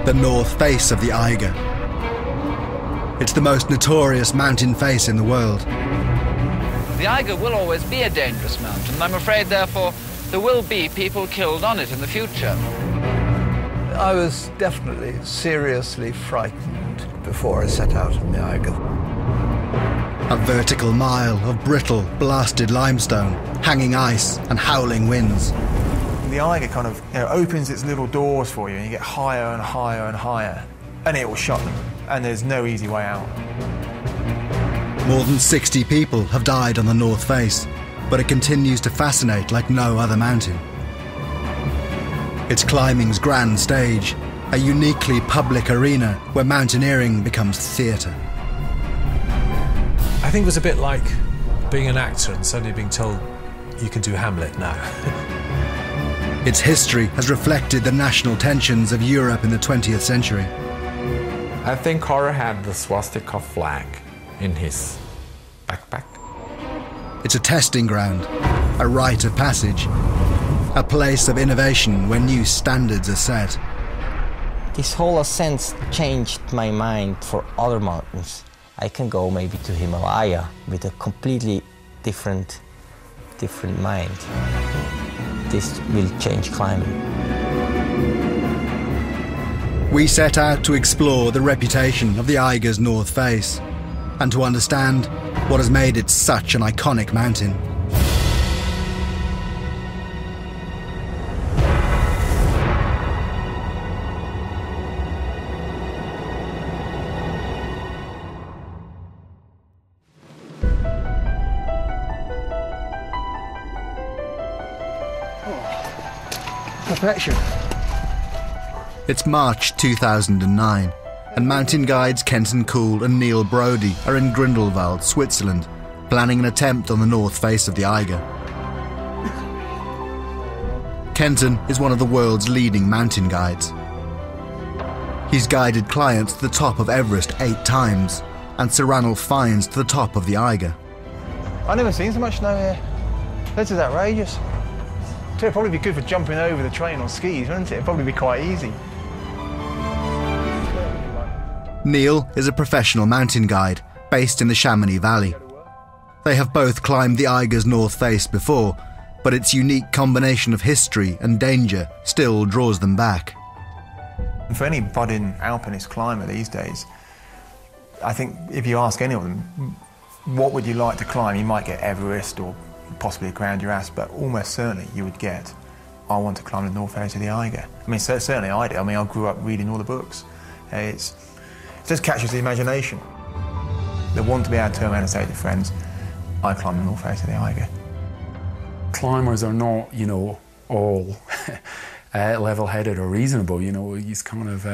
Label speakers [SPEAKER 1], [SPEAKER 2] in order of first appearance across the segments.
[SPEAKER 1] the north face of the Eiger. It's the most notorious mountain face in the world.
[SPEAKER 2] The Eiger will always be a dangerous mountain, and I'm afraid, therefore, there will be people killed on it in the future.
[SPEAKER 3] I was definitely seriously frightened before I set out on the Eiger.
[SPEAKER 1] A vertical mile of brittle, blasted limestone, hanging ice and howling winds.
[SPEAKER 4] The Eiger kind of opens its little doors for you, and you get higher and higher and higher, and it will shut them, and there's no easy way out.
[SPEAKER 1] More than 60 people have died on the north face, but it continues to fascinate like no other mountain. It's climbing's grand stage, a uniquely public arena where mountaineering becomes theatre.
[SPEAKER 5] I think it was a bit like being an actor and suddenly being told you can do Hamlet now.
[SPEAKER 1] Its history has reflected the national tensions of Europe in the 20th century.
[SPEAKER 6] I think Harrer had the swastika flag in his backpack.
[SPEAKER 1] It's a testing ground, a rite of passage, a place of innovation where new standards are set.
[SPEAKER 7] This whole ascent changed my mind for other mountains. I can go maybe to Himalaya with a completely different mind. This will change climbing.
[SPEAKER 1] We set out to explore the reputation of the Eiger's north face and to understand what has made it such an iconic mountain.
[SPEAKER 4] Perfection.
[SPEAKER 1] It's March 2009, and mountain guides Kenton Kuhl and Neil Brody are in Grindelwald, Switzerland, planning an attempt on the north face of the Eiger. Kenton is one of the world's leading mountain guides. He's guided clients to the top of Everest 8 times, and Serranal finds to the top of the Eiger.
[SPEAKER 4] I've never seen so much snow here. This is outrageous. It'd probably be good for jumping over the train on skis, wouldn't it? It'd probably be quite easy.
[SPEAKER 1] Neil is a professional mountain guide based in the Chamonix Valley. They have both climbed the Eiger's north face before, but its unique combination of history and danger still draws them back.
[SPEAKER 4] For any budding alpinist climber these days, I think if you ask any of them, what would you like to climb? You might get Everest or possibly Grand Duras, but almost certainly you would get, I want to climb the north face of the Eiger. I mean, certainly I did. I mean, I grew up reading all the books. It just catches the imagination. They want to be able to turn around and say to friends, I climbed the north face of the Eiger.
[SPEAKER 8] Climbers are not, all level-headed or reasonable. It's kind of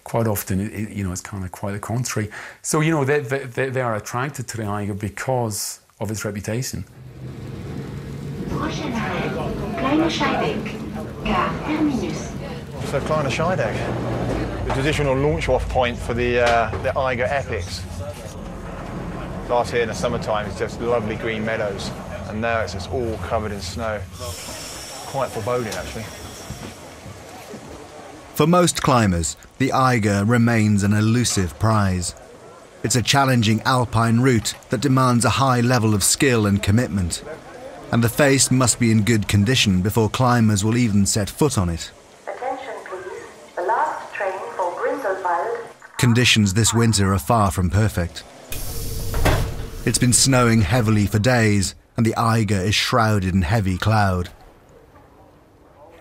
[SPEAKER 8] quite often, it's kind of quite the contrary. So, they are attracted to the Eiger because of its reputation.
[SPEAKER 4] So Kleine Scheidegg, the traditional launch-off point for the Eiger epics. Last year in the summertime, it's just lovely green meadows, and now it's just all covered in snow. Quite foreboding, actually.
[SPEAKER 1] For most climbers, the Eiger remains an elusive prize. It's a challenging alpine route that demands a high level of skill and commitment, and the face must be in good condition before climbers will even set foot on it.
[SPEAKER 9] Attention please, the last train for Grindelwald.
[SPEAKER 1] Conditions this winter are far from perfect. It's been snowing heavily for days, and the Eiger is shrouded in heavy cloud.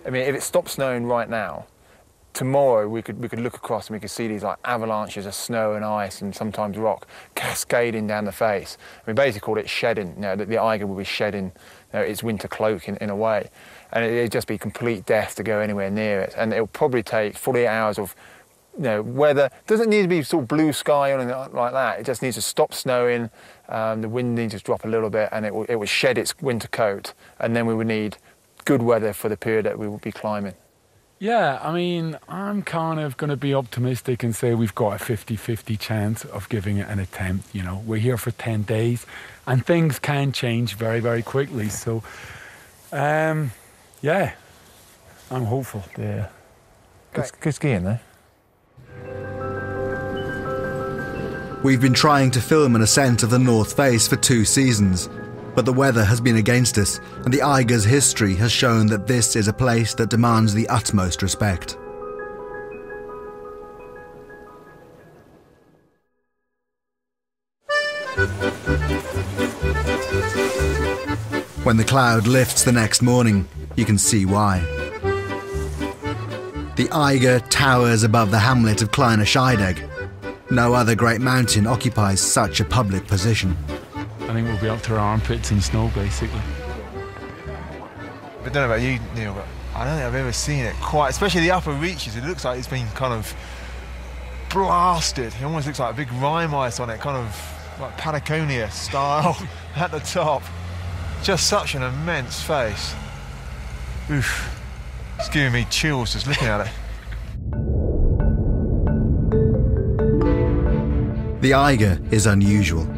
[SPEAKER 4] I mean, if it stopped snowing right now, tomorrow we could look across and we could see these like avalanches of snow and ice and sometimes rock cascading down the face. We basically call it shedding. The Eiger will be shedding its winter cloak in a way, and it'd just be complete death to go anywhere near it. And it'll probably take 48 hours of weather. It doesn't need to be sort of blue sky or anything like that. It just needs to stop snowing. The wind needs to drop a little bit, and it will shed its winter coat. And then we would need good weather for the period that we will be climbing.
[SPEAKER 8] Yeah, I mean, I'm kind of going to be optimistic and say we've got a 50-50 chance of giving it an attempt. We're here for 10 days and things can change very, very quickly. So, yeah, I'm hopeful.
[SPEAKER 4] Yeah. Good skiing, though.
[SPEAKER 1] We've been trying to film an ascent of the North Face for 2 seasons, but the weather has been against us, and the Eiger's history has shown that this is a place that demands the utmost respect. When the cloud lifts the next morning, you can see why. The Eiger towers above the hamlet of Kleine Scheidegg. No other great mountain occupies such a public position.
[SPEAKER 8] I think we'll be up to our armpits in snow, basically.
[SPEAKER 4] I don't know about you, Neil, but I don't think I've ever seen it quite, especially the upper reaches. It looks like it's been kind of blasted. It almost looks like a big rime ice on it, kind of like Patagonia style at the top. Just such an immense face. Oof. It's giving me chills just looking at it.
[SPEAKER 1] The Eiger is unusual.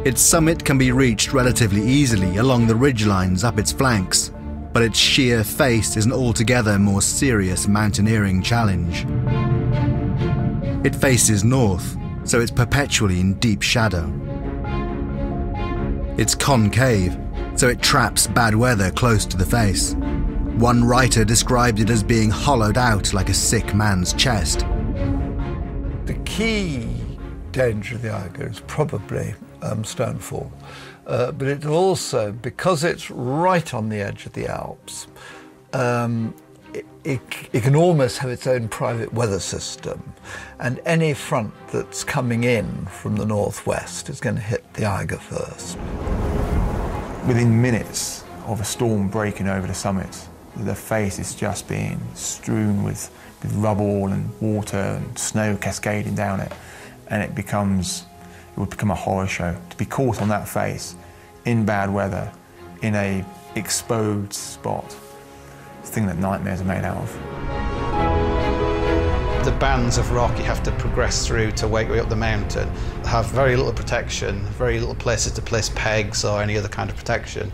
[SPEAKER 1] Its summit can be reached relatively easily along the ridgelines up its flanks, but its sheer face is an altogether more serious mountaineering challenge. It faces north, so it's perpetually in deep shadow. It's concave, so it traps bad weather close to the face. One writer described it as being hollowed out like a sick man's chest.
[SPEAKER 3] The key danger of the Eiger is probably stonefall, but it also, because it's right on the edge of the Alps, it can almost have its own private weather system, and any front that's coming in from the northwest is going to hit the Eiger first.
[SPEAKER 4] Within minutes of a storm breaking over the summit, the face is just being strewn with rubble and water and snow cascading down it, and it would become a horror show. To be caught on that face, in bad weather, in a exposed spot, it's a thing that nightmares are made out of.
[SPEAKER 10] The bands of rock you have to progress through to work your way up the mountain have very little protection, very little places to place pegs or any other kind of protection,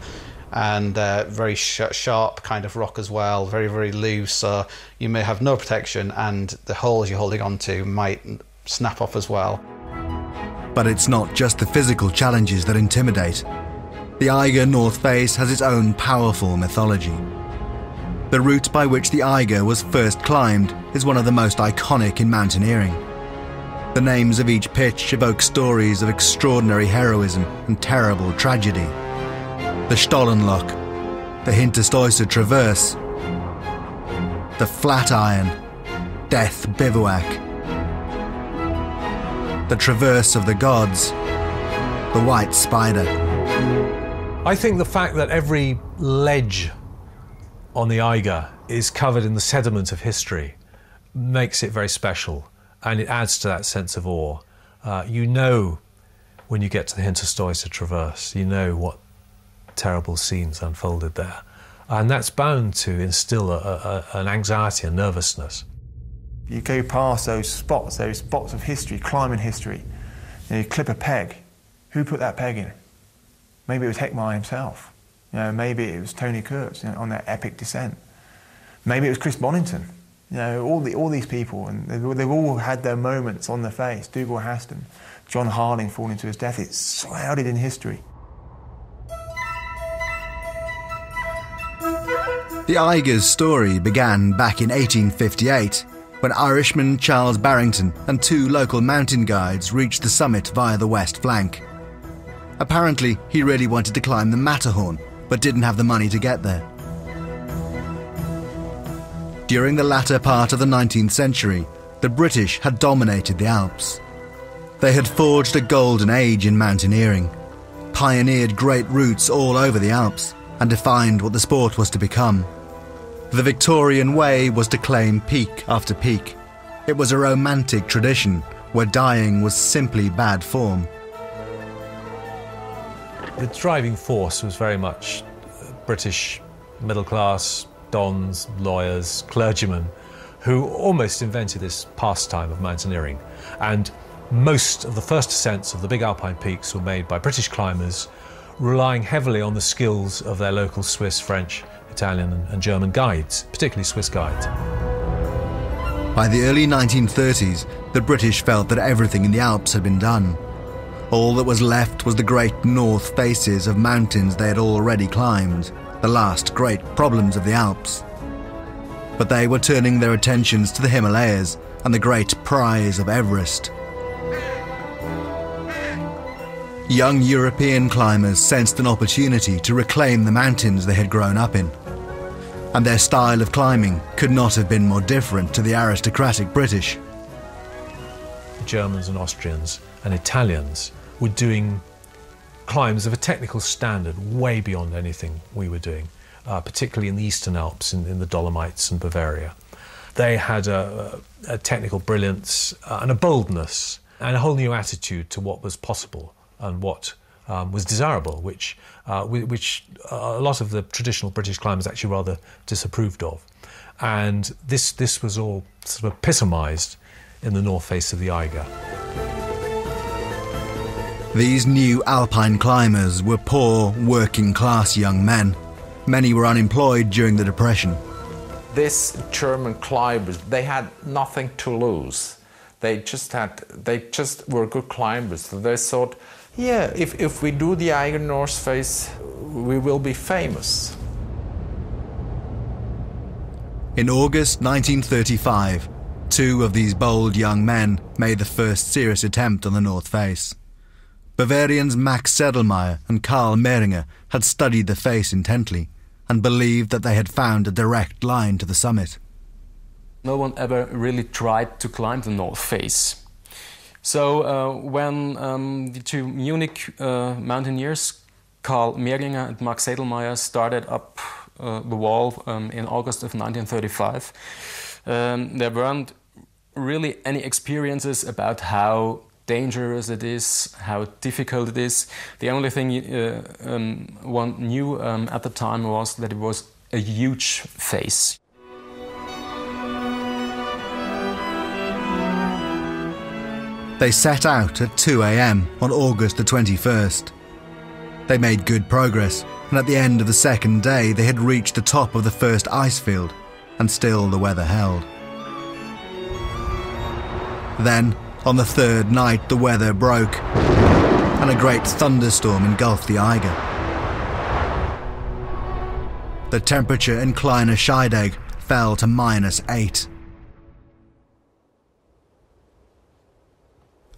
[SPEAKER 10] and very sharp kind of rock as well, very, very loose, so you may have no protection and the holes you're holding onto might snap off as well.
[SPEAKER 1] But it's not just the physical challenges that intimidate. The Eiger North Face has its own powerful mythology. The route by which the Eiger was first climbed is one of the most iconic in mountaineering. The names of each pitch evoke stories of extraordinary heroism and terrible tragedy. The Stollenloch, the Hinterstoiser Traverse, the Flatiron, Death Bivouac, the Traverse of the Gods, the White Spider.
[SPEAKER 5] I think the fact that every ledge on the Eiger is covered in the sediment of history makes it very special, and it adds to that sense of awe. You know, when you get to the Hinterstoiser Traverse, you know what terrible scenes unfolded there, and that's bound to instill an anxiety, a nervousness.
[SPEAKER 4] You go past those spots of history, climbing history, and you clip a peg. Who put that peg in? Maybe it was Heckmar himself. You know, maybe it was Toni Kurz, you know, on that epic descent. Maybe it was Chris Bonington. You know, all these people, and they've all had their moments on their face. Dougal Haston, John Harding falling to his death. It's shrouded in history.
[SPEAKER 1] The Eiger's story began back in 1858, when Irishman Charles Barrington and 2 local mountain guides reached the summit via the west flank. Apparently, he really wanted to climb the Matterhorn, but didn't have the money to get there. During the latter part of the 19th century, the British had dominated the Alps. They had forged a golden age in mountaineering, pioneered great routes all over the Alps, and defined what the sport was to become. The Victorian way was to claim peak after peak. It was a romantic tradition where dying was simply bad form.
[SPEAKER 5] The driving force was very much British middle class, dons, lawyers, clergymen, who almost invented this pastime of mountaineering. And most of the first ascents of the big alpine peaks were made by British climbers, relying heavily on the skills of their local Swiss, French, Italian and German guides, particularly Swiss guides.
[SPEAKER 1] By the early 1930s, the British felt that everything in the Alps had been done. All that was left was the great north faces of mountains they had already climbed, the last great problems of the Alps. But they were turning their attentions to the Himalayas and the great prize of Everest. Young European climbers sensed an opportunity to reclaim the mountains they had grown up in. And their style of climbing could not have been more different to the aristocratic British.
[SPEAKER 5] Germans and Austrians and Italians were doing climbs of a technical standard way beyond anything we were doing, particularly in the Eastern Alps, in the Dolomites and Bavaria. They had a technical brilliance and a boldness and a whole new attitude to what was possible and what was desirable, which a lot of the traditional British climbers actually rather disapproved of. And this was all sort of epitomised in the north face of the Eiger.
[SPEAKER 1] These new alpine climbers were poor, working-class young men. Many were unemployed during the Depression.
[SPEAKER 6] These German climbers, they had nothing to lose. They just were good climbers. So they thought, yeah, if we do the Eiger North Face, we will be famous.
[SPEAKER 1] In August 1935, 2 of these bold young men made the first serious attempt on the North Face. Bavarians Max Sedlmayr and Karl Mehringer had studied the face intently and believed that they had found a direct line to the summit.
[SPEAKER 11] No one ever really tried to climb the North Face. So when the 2 Munich mountaineers, Karl Mehringer and Max Sedlmayr, started up the wall in August of 1935, there weren't really any experiences about how dangerous it is, how difficult it is. The only thing one knew at the time was that it was a huge face.
[SPEAKER 1] They set out at 2 a.m. on August the 21st. They made good progress, and at the end of the second day they had reached the top of the first ice field, and still the weather held. Then, on the third night, the weather broke, and a great thunderstorm engulfed the Eiger. The temperature in Kleine Scheidegg fell to -8.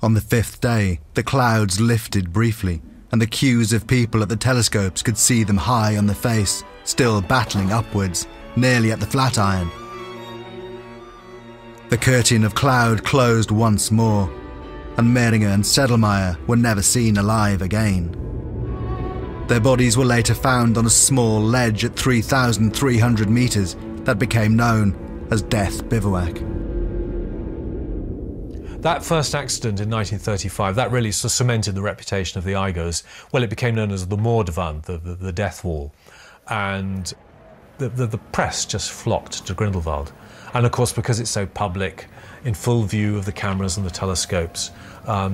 [SPEAKER 1] On the 5th day, the clouds lifted briefly, and the queues of people at the telescopes could see them high on the face, still battling upwards, nearly at the Flatiron. The curtain of cloud closed once more, and Mehringer and Sedlmayr were never seen alive again. Their bodies were later found on a small ledge at 3,300 metres that became known as Death Bivouac.
[SPEAKER 5] That first accident in 1935, that really sort of cemented the reputation of the Eigers. Well, it became known as the Moordwand, the death wall. And the press just flocked to Grindelwald. And of course, because it's so public, in full view of the cameras and the telescopes,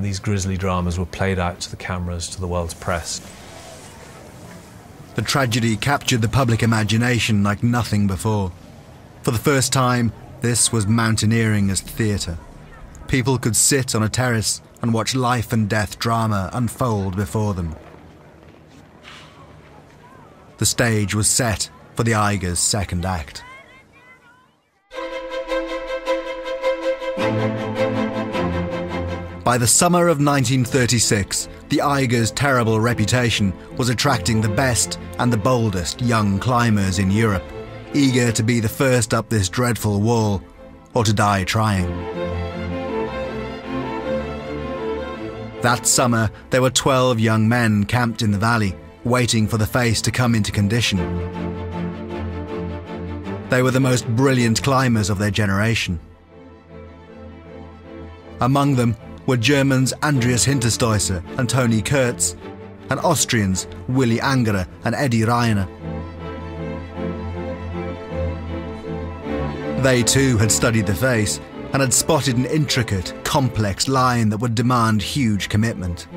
[SPEAKER 5] these grisly dramas were played out to the cameras, to the world's press.
[SPEAKER 1] The tragedy captured the public imagination like nothing before. For the first time, this was mountaineering as theatre. People could sit on a terrace and watch life and death drama unfold before them. The stage was set for the Eiger's second act. By the summer of 1936, the Eiger's terrible reputation was attracting the best and the boldest young climbers in Europe, eager to be the first up this dreadful wall, or to die trying. That summer, there were 12 young men camped in the valley, waiting for the face to come into condition. They were the most brilliant climbers of their generation. Among them were Germans Andreas Hinterstoisser and Toni Kurz, and Austrians Willy Angerer and Eddie Reiner. They too had studied the face and had spotted an intricate, complex line that would demand huge commitment.